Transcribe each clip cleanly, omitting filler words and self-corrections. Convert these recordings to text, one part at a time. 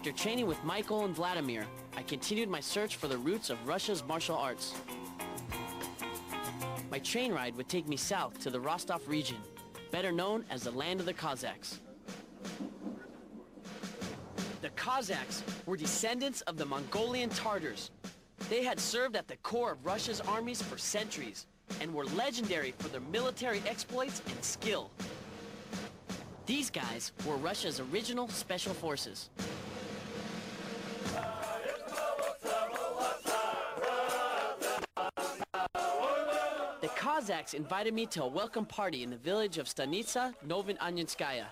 After training with Michael and Vladimir, I continued my search for the roots of Russia's martial arts. My train ride would take me south to the Rostov region, better known as the land of the Cossacks. The Cossacks were descendants of the Mongolian Tartars. They had served at the core of Russia's armies for centuries and were legendary for their military exploits and skill. These guys were Russia's original special forces. The Cossacks invited me to a welcome party in the village of Stanitsa Novoanninskaya.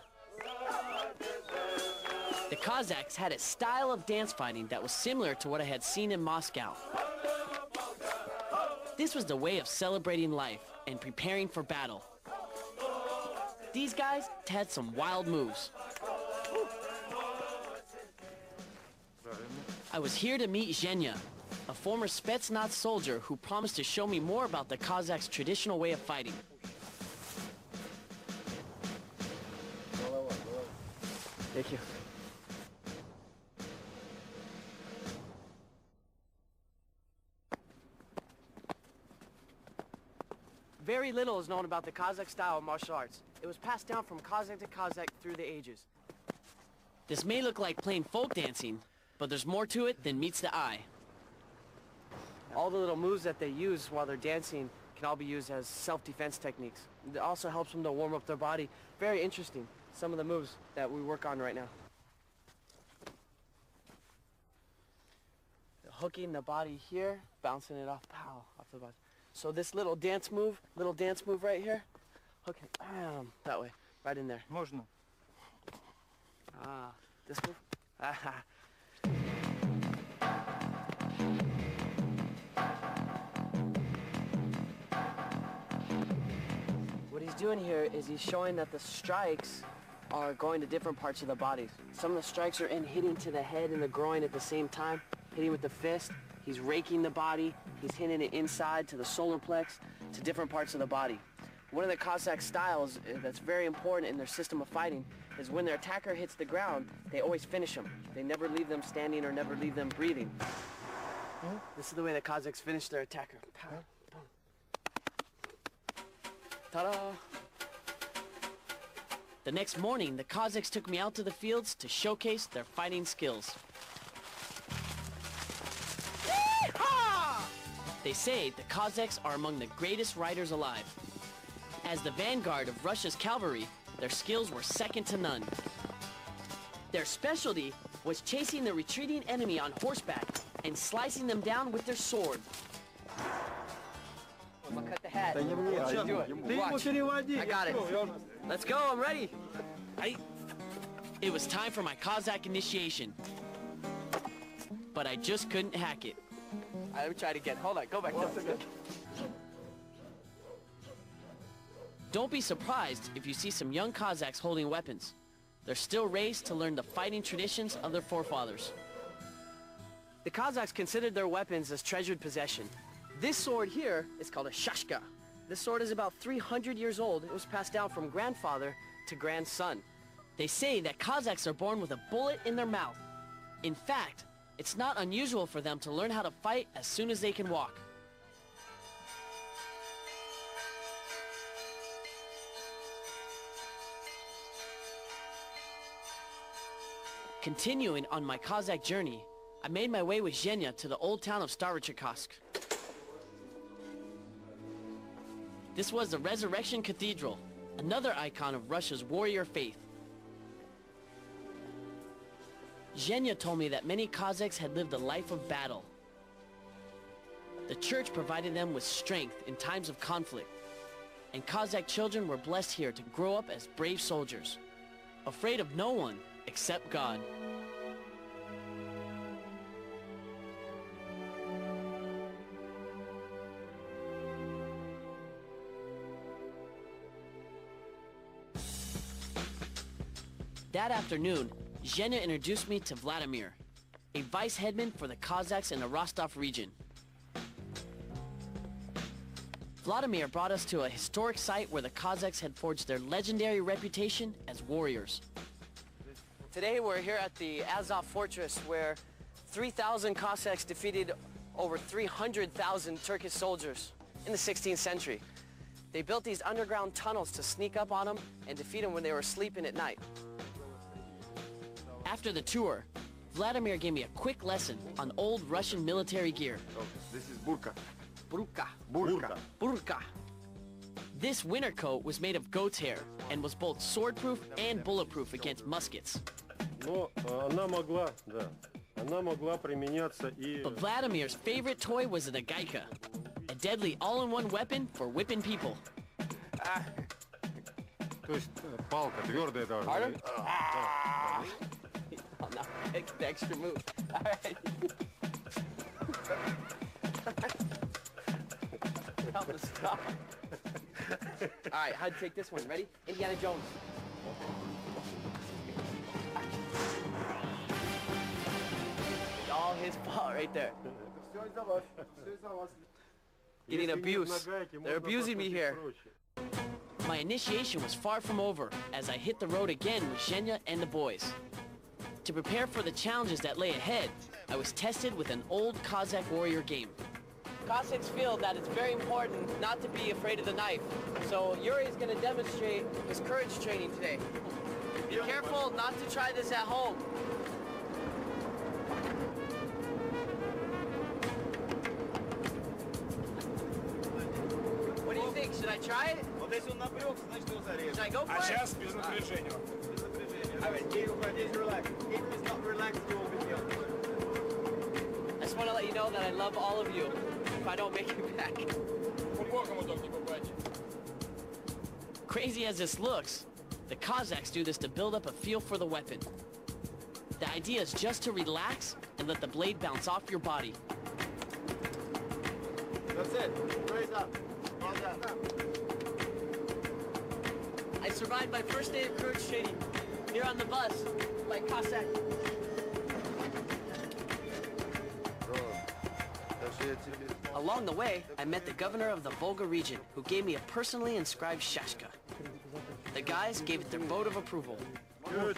The Cossacks had a style of dance fighting that was similar to what I had seen in Moscow. This was the way of celebrating life and preparing for battle. These guys had some wild moves. I was here to meet Zhenya, a former Spetsnaz soldier who promised to show me more about the Cossacks' traditional way of fighting. Thank you. Very little is known about the Cossack style of martial arts. It was passed down from Cossack to Cossack through the ages. This may look like plain folk dancing, but there's more to it than meets the eye. All the little moves that they use while they're dancing can all be used as self-defense techniques. It also helps them to warm up their body. Very interesting, some of the moves that we work on right now. Hooking the body here, bouncing it off, pow, off the body. So this little dance move right here, hooking, bam, that way, right in there. Можно. Ah, this move. Ah. What he's doing here is he's showing that the strikes are going to different parts of the body. Some of the strikes are hitting to the head and the groin at the same time, hitting with the fist. He's raking the body, he's hitting it inside to the solar plex, to different parts of the body. One of the Cossack styles that's very important in their system of fighting is when their attacker hits the ground, they always finish them. They never leave them standing or never leave them breathing. This is the way the Cossacks finish their attacker. Ta-da! The next morning, the Cossacks took me out to the fields to showcase their fighting skills. They say the Cossacks are among the greatest riders alive. As the vanguard of Russia's cavalry, their skills were second to none. Their specialty was chasing the retreating enemy on horseback and slicing them down with their sword. I'm gonna cut the hat. Do it. Watch. I got it. Let's go, I'm ready. It was time for my Cossack initiation. But I just couldn't hack it. Let me try it again. Hold on, go back. Don't be surprised if you see some young Cossacks holding weapons. They're still raised to learn the fighting traditions of their forefathers. The Cossacks considered their weapons as treasured possession. This sword here is called a shashka. This sword is about 300 years old. It was passed down from grandfather to grandson. They say that Cossacks are born with a bullet in their mouth. In fact, it's not unusual for them to learn how to fight as soon as they can walk. Continuing on my Cossack journey, I made my way with Zhenya to the old town of Starocherkassk. This was the Resurrection Cathedral, another icon of Russia's warrior faith. Zhenya told me that many Cossacks had lived a life of battle. The church provided them with strength in times of conflict, and Cossack children were blessed here to grow up as brave soldiers, afraid of no one except God. That afternoon, Zhenya introduced me to Vladimir, a vice headman for the Cossacks in the Rostov region. Vladimir brought us to a historic site where the Cossacks had forged their legendary reputation as warriors. Today we're here at the Azov Fortress where 3,000 Cossacks defeated over 300,000 Turkish soldiers in the 16th century. They built these underground tunnels to sneak up on them and defeat them when they were sleeping at night. After the tour, Vladimir gave me a quick lesson on old Russian military gear. This is burka. Burka. Burka. Burka. This winter coat was made of goat's hair and was both swordproof and bulletproof against muskets. Но она могла, да, она могла применяться и... But Vladimir's favorite toy was a nagaika, a deadly all-in-one weapon for whipping people. То есть палка твердая должна Harder? быть. Oh, no, make the extra move. All right. Help us stop. All right, how'd you take this one? Ready? Indiana Jones. All his fault right there. Getting abused. They're abusing me here. My initiation was far from over as I hit the road again with Zhenya and the boys. To prepare for the challenges that lay ahead, I was tested with an old Cossack warrior game. Cossacks feel that it's very important not to be afraid of the knife. So Yuri is going to demonstrate his courage training today. Be careful not to try this at home. What do you think? Should I try it? Should I go for it? Сейчас без напряжения. I just want to let you know that I love all of you if I don't make it back. Crazy as this looks, the Cossacks do this to build up a feel for the weapon. The idea is just to relax and let the blade bounce off your body. That's it. Raise up. Well done. I survived my first day of courage training here on the bus by Cossack. Along the way, I met the governor of the Volga region, who gave me a personally inscribed shashka. The guys gave it their vote of approval. Good.